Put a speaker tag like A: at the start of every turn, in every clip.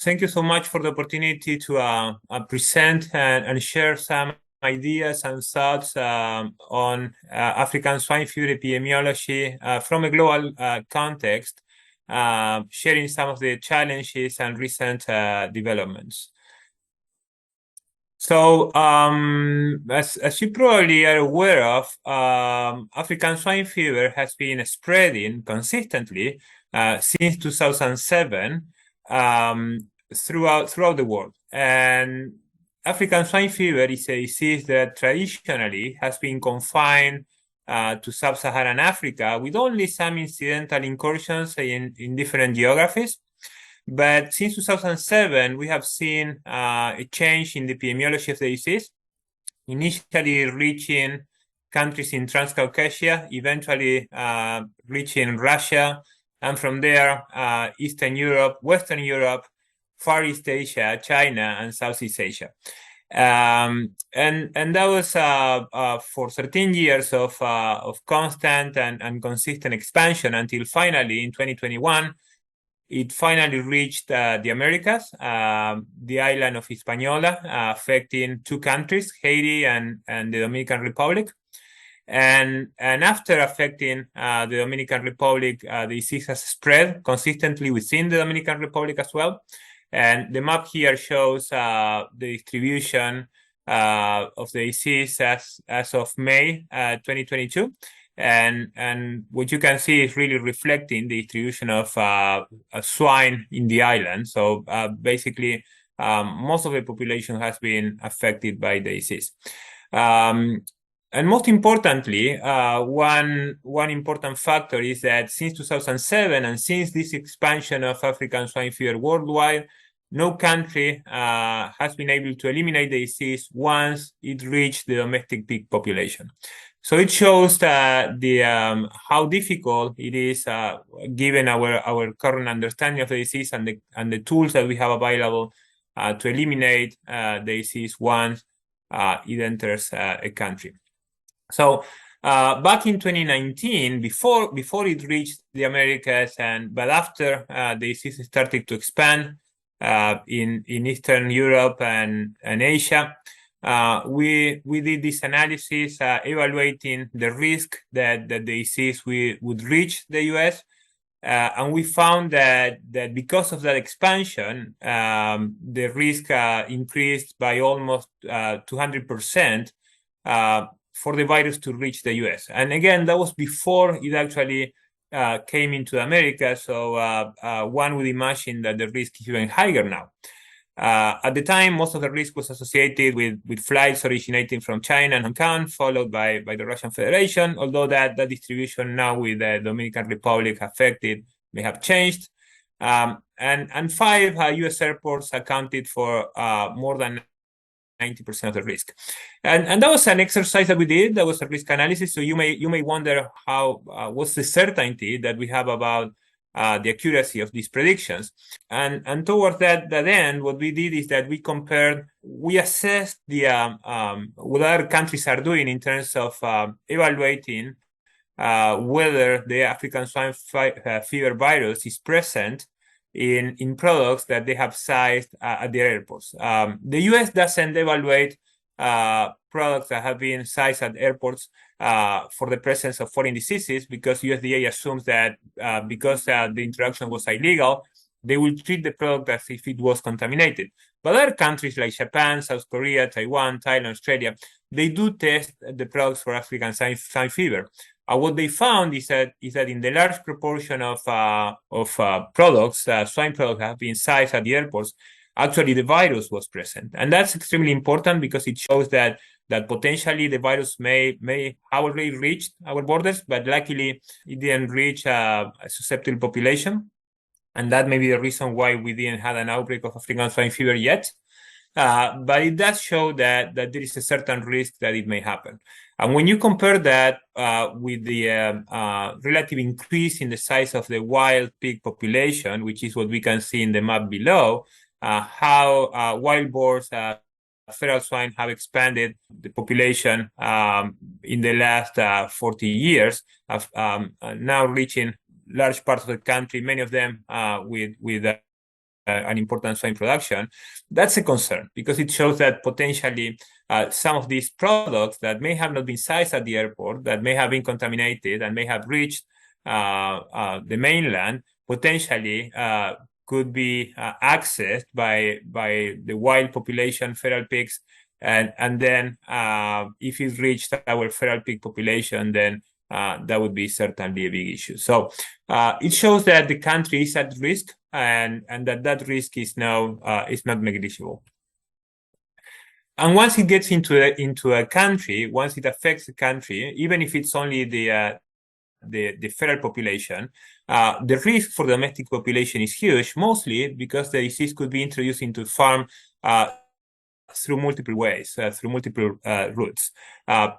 A: Thank you so much for the opportunity to present and share some ideas and thoughts on African swine fever epidemiology from a global context, sharing some of the challenges and recent developments. So, as you probably are aware of, African swine fever has been spreading consistently since 2007 throughout the world. And African swine fever is a disease that traditionally has been confined to sub-Saharan Africa, with only some incidental incursions in different geographies. But since 2007, we have seen a change in the epidemiology of the disease, initially reaching countries in Transcaucasia, eventually reaching Russia, and from there, Eastern Europe, Western Europe, Far East Asia, China, and Southeast Asia. And that was for 13 years of constant and consistent expansion until finally in 2021, it finally reached the Americas, the island of Hispaniola, affecting two countries, Haiti and the Dominican Republic. And after affecting the Dominican Republic, the disease has spread consistently within the Dominican Republic as well. And the map here shows the distribution of the disease as of May 2022. And what you can see is really reflecting the distribution of swine in the island. So basically, most of the population has been affected by the disease. And most importantly, one important factor is that since 2007 and since this expansion of African swine fever worldwide, no country has been able to eliminate the disease once it reached the domestic peak population. So it shows how difficult it is, given our current understanding of the disease and the tools that we have available to eliminate the disease once it enters a country. So back in 2019, before it reached the Americas, but after the disease started to expand in Eastern Europe and Asia, we did this analysis evaluating the risk that the disease would reach the US. And we found that because of that expansion, the risk increased by almost 200% for the virus to reach the US. And again, that was before it actually came into America. So one would imagine that the risk is even higher now. At the time, most of the risk was associated with flights originating from China and Hong Kong, followed by the Russian Federation, although that distribution now with the Dominican Republic affected may have changed. And 5 US airports accounted for more than 90% of the risk. And that was an exercise that we did. That was a risk analysis. So you may wonder what's the certainty that we have about the accuracy of these predictions. And towards that end, what we did is that we assessed what other countries are doing in terms of evaluating whether the African swine fever virus is present in products that they have sized at their airports. The US doesn't evaluate products that have been sized at airports for the presence of foreign diseases, because USDA assumes that because the introduction was illegal, they will treat the product as if it was contaminated. But other countries like Japan, South Korea, Taiwan, Thailand, Australia, they do test the products for African swine fever. What they found is that in the large proportion of products, swine products have been sized at the airports, actually the virus was present. And that's extremely important because it shows that potentially the virus may have already reached our borders, but luckily it didn't reach a susceptible population. And that may be the reason why we didn't have an outbreak of African swine fever yet. But it does show that there is a certain risk that it may happen. And when you compare that with the relative increase in the size of the wild pig population, which is what we can see in the map below, how wild boars, feral swine have expanded the population in the last 40 years, now reaching large parts of the country, many of them with an important swine production, that's a concern because it shows that potentially some of these products that may have not been sized at the airport, that may have been contaminated and may have reached the mainland, potentially could be accessed by the wild population, feral pigs, and then if it reached our feral pig population, then that would be certainly a big issue. So it shows that the country is at risk, and that risk is now is not negligible. And once it gets into a country, once it affects the country, even if it's only the feral population, the risk for the domestic population is huge, mostly because the disease could be introduced into farm through multiple ways, through multiple routes.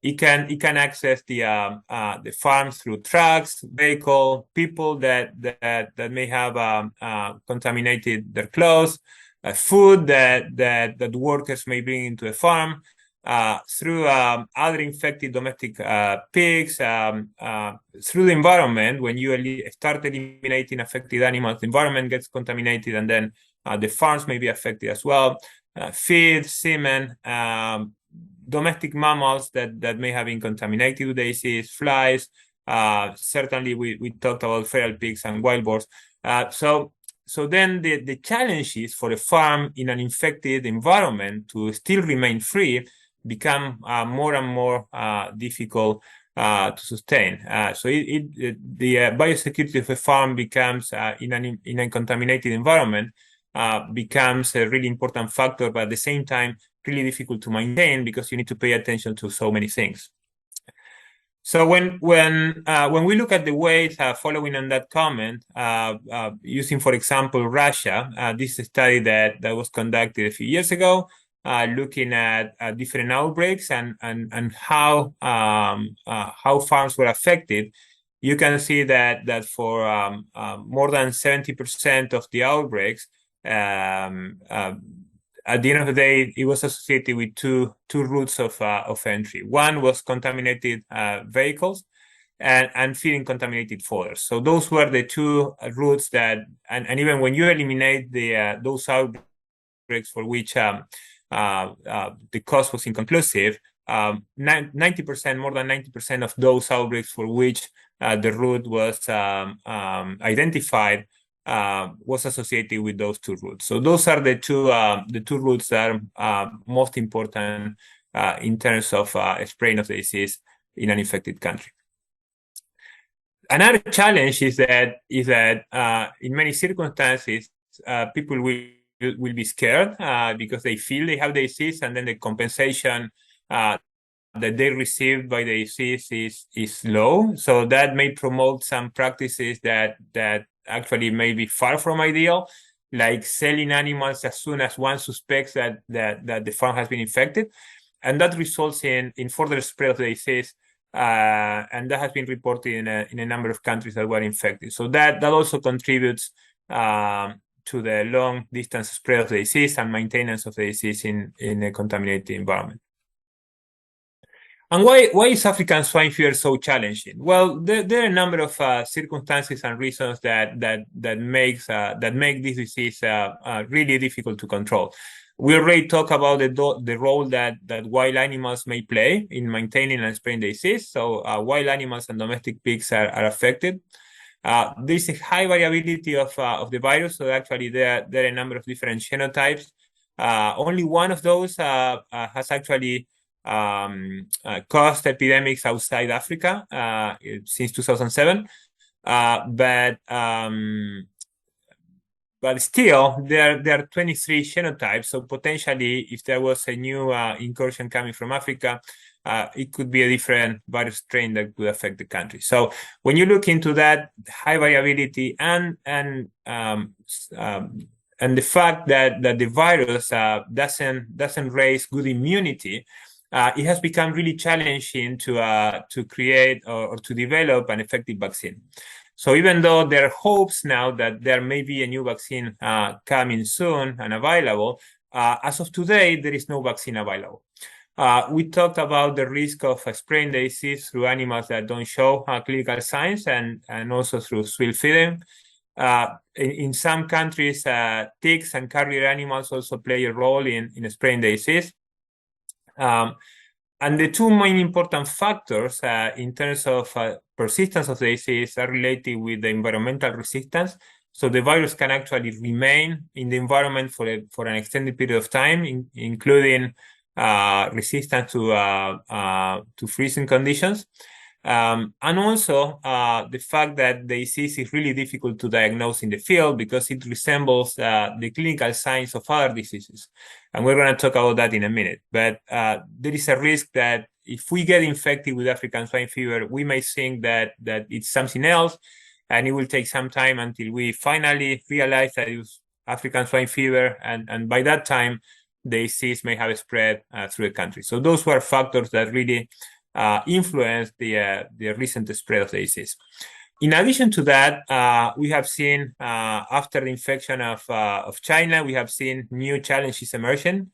A: It can access the farms through trucks, vehicle, people that may have contaminated their clothes, food that workers may bring into a farm, through other infected domestic pigs, through the environment. When you start eliminating affected animals, the environment gets contaminated, and then the farms may be affected as well. Feed, semen, domestic mammals that may have been contaminated with disease, flies. Certainly, we talked about feral pigs and wild boars. So then the challenge is for a farm in an infected environment to still remain free become more and more difficult to sustain. So the biosecurity of a farm becomes in a contaminated environment becomes a really important factor, but at the same time really difficult to maintain because you need to pay attention to so many things. So when we look at the ways, following on that comment, using, for example, Russia, this is a study that was conducted a few years ago, looking at different outbreaks and how farms were affected. You can see that for more than 70% of the outbreaks, at the end of the day, it was associated with two routes of entry. One was contaminated vehicles, and feeding contaminated fodder. So those were the two routes that, and even when you eliminate those outbreaks for which the cost was inconclusive, 90%, more than 90% of those outbreaks for which the route was identified was associated with those two routes. So those are the two routes that are most important in terms of spreading of the disease in an infected country. Another challenge is that in many circumstances people will be scared because they feel they have the disease, and then the compensation that they received by the disease is low. So that may promote some practices that actually may be far from ideal, like selling animals as soon as one suspects that the farm has been infected, and that results in further spread of the disease, and that has been reported in a number of countries that were infected. So that also contributes to the long distance spread of the disease and maintenance of the disease in a contaminated environment. And why is African swine fever so challenging? Well, there are a number of circumstances and reasons that make this disease really difficult to control. We already talked about the role that wild animals may play in maintaining and spreading the disease. So wild animals and domestic pigs are affected. There's a high variability of the virus. So actually there are a number of different genotypes. Only one of those has actually caused epidemics outside Africa since 2007, but still there are 23 genotypes. So potentially, if there was a new incursion coming from Africa, it could be a different virus strain that could affect the country. So when you look into that high variability and the fact that the virus doesn't raise good immunity, it has become really challenging to create or to develop an effective vaccine. So even though there are hopes now that there may be a new vaccine coming soon and available, as of today, there is no vaccine available. We talked about the risk of spreading the disease through animals that don't show clinical signs and also through swill feeding. In some countries, ticks and carrier animals also play a role in spreading the disease. And the two main important factors in terms of persistence of the disease are related with the environmental resistance. So the virus can actually remain in the environment for an extended period of time, including resistance to freezing conditions. And also the fact that the disease is really difficult to diagnose in the field because it resembles the clinical signs of other diseases. And we're going to talk about that in a minute. But there is a risk that if we get infected with African swine fever, we may think that it's something else, and it will take some time until we finally realize that it was African swine fever, and by that time, the disease may have spread through the country. So those were factors that really influenced the recent spread of the disease. In addition to that, we have seen after the infection of China, we have seen new challenges emerging.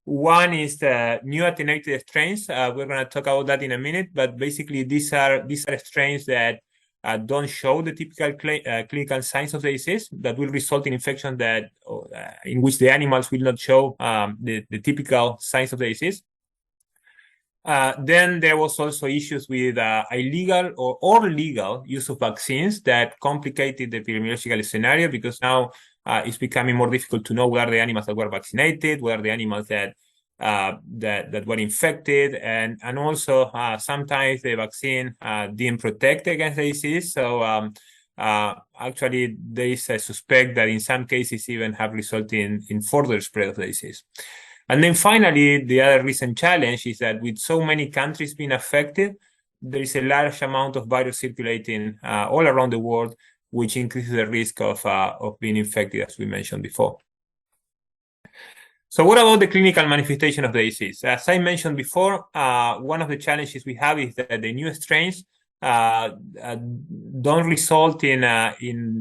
A: One is the new attenuated strains. We're going to talk about that in a minute, but basically these are strains that don't show the typical clinical signs of the disease that will result in infection that in which the animals will not show the typical signs of the disease. Then there was also issues with illegal or legal use of vaccines that complicated the epidemiological scenario because now it's becoming more difficult to know what are the animals that were vaccinated, what are the animals that were infected, and also sometimes the vaccine didn't protect against the disease. So actually there is a suspect that in some cases even have resulted in further spread of the disease. And then finally, the other recent challenge is that with so many countries being affected, there is a large amount of virus circulating all around the world, which increases the risk of being infected, as we mentioned before. So what about the clinical manifestation of the disease? As I mentioned before, one of the challenges we have is that the new strains don't result in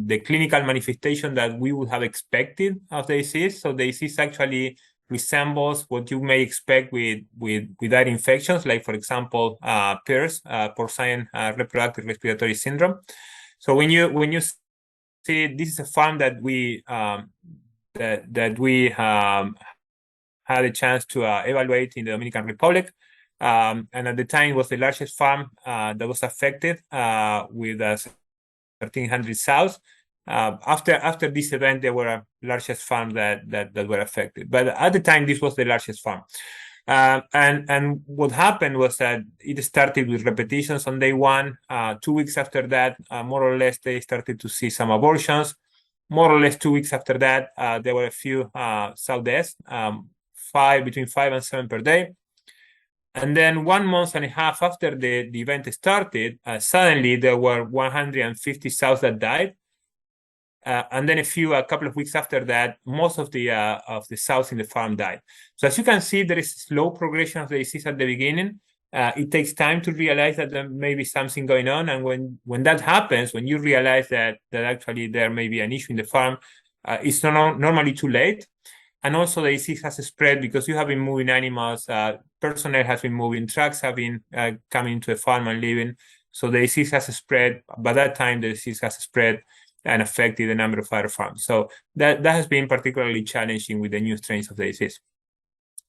A: the clinical manifestation that we would have expected of the disease. So the disease actually resembles what you may expect with other infections, like, for example, Perez, porcine reproductive respiratory syndrome. So when you see, this is a farm that we had a chance to evaluate in the Dominican Republic, and at the time it was the largest farm that was affected with 1,300 sows. After this event, there were largest farms that were affected. But at the time, this was the largest farm. And what happened was that it started with repetitions on day one. 2 weeks after that, more or less, they started to see some abortions. More or less 2 weeks after that, there were a few sow deaths, between 5 and 7 per day. And then 1 month and a half after the event started, suddenly there were 150 sows that died. And then a couple of weeks after that, most of the sows in the farm died. So as you can see, there is a slow progression of the disease at the beginning. It takes time to realize that there may be something going on. And when that happens, when you realize that actually there may be an issue in the farm, it's normally too late. And also the disease has spread because you have been moving animals, personnel has been moving, trucks have been coming into the farm and leaving. So the disease has spread. By that time, the disease has spread and affected a number of other farms. So that has been particularly challenging with the new strains of the disease.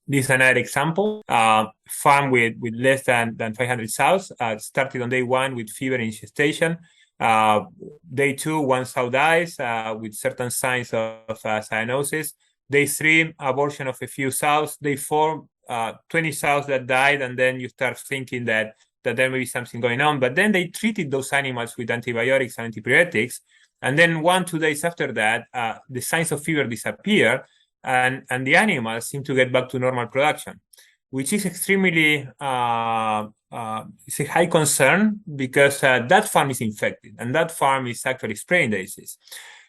A: This is another example. Farm with less than 500 sows started on day one with fever and gestation. Day two, one sow dies with certain signs of cyanosis. Day three, abortion of a few sows. Day four, 20 sows that died, and then you start thinking that there may be something going on. But then they treated those animals with antibiotics and antibiotics. And then 1-2 days after that, the signs of fever disappear, and the animals seem to get back to normal production, which is extremely it's a high concern because that farm is infected, and that farm is actually spreading the disease.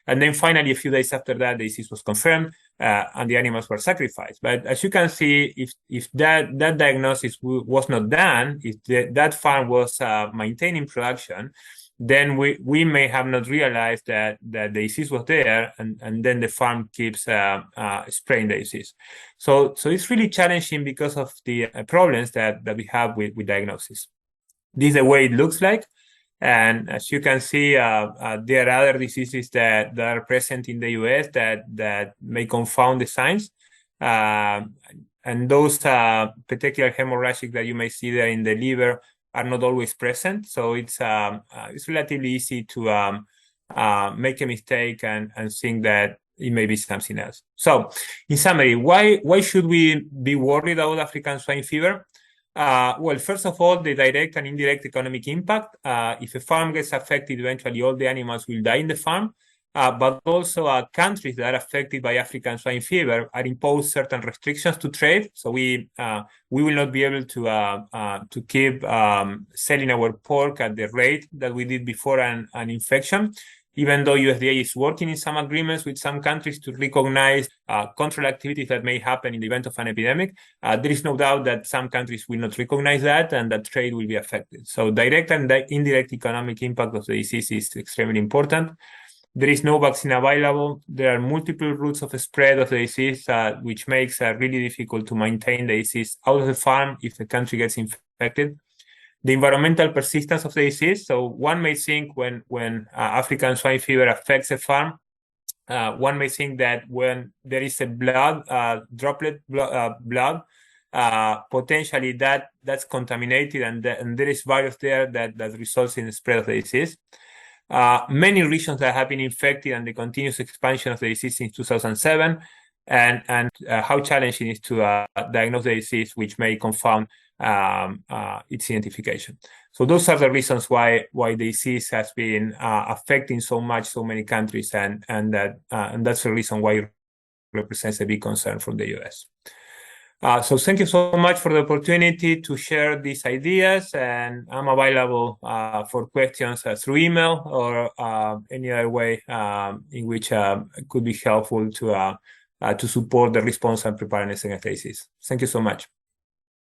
A: And then finally, a few days after that, the disease was confirmed, and the animals were sacrificed. But as you can see, if that diagnosis was not done, if that farm was maintaining production, then we may have not realized that the disease was there, and then the farm keeps spreading the disease. So it's really challenging because of the problems that we have with diagnosis. This is the way it looks like. And as you can see, there are other diseases that are present in the US that may confound the signs. And those particular hemorrhagic that you may see there in the liver are not always present. So it's relatively easy to make a mistake and think that it may be something else. So in summary, why should we be worried about African swine fever? Well, first of all, the direct and indirect economic impact. If a farm gets affected, eventually all the animals will die in the farm. But also countries that are affected by African swine fever are imposed certain restrictions to trade. So we will not be able to keep selling our pork at the rate that we did before an infection, even though USDA is working in some agreements with some countries to recognize control activities that may happen in the event of an epidemic. There is no doubt that some countries will not recognize that and that trade will be affected. So direct and indirect economic impact of the disease is extremely important. There is no vaccine available. There are multiple routes of spread of the disease, which makes it really difficult to maintain the disease out of the farm if the country gets infected. The environmental persistence of the disease. So one may think when African swine fever affects a farm, one may think that when there is a droplet blood, potentially that's contaminated and there is virus there that results in the spread of the disease. Many regions that have been infected and the continuous expansion of the disease since 2007, and how challenging it is to diagnose the disease, which may confound its identification. So those are the reasons why the disease has been affecting so many countries, and that's the reason why it represents a big concern for the US. So thank you so much for the opportunity to share these ideas, and I'm available for questions through email or any other way in which it could be helpful to support the response and preparedness against disease. Thank you so much.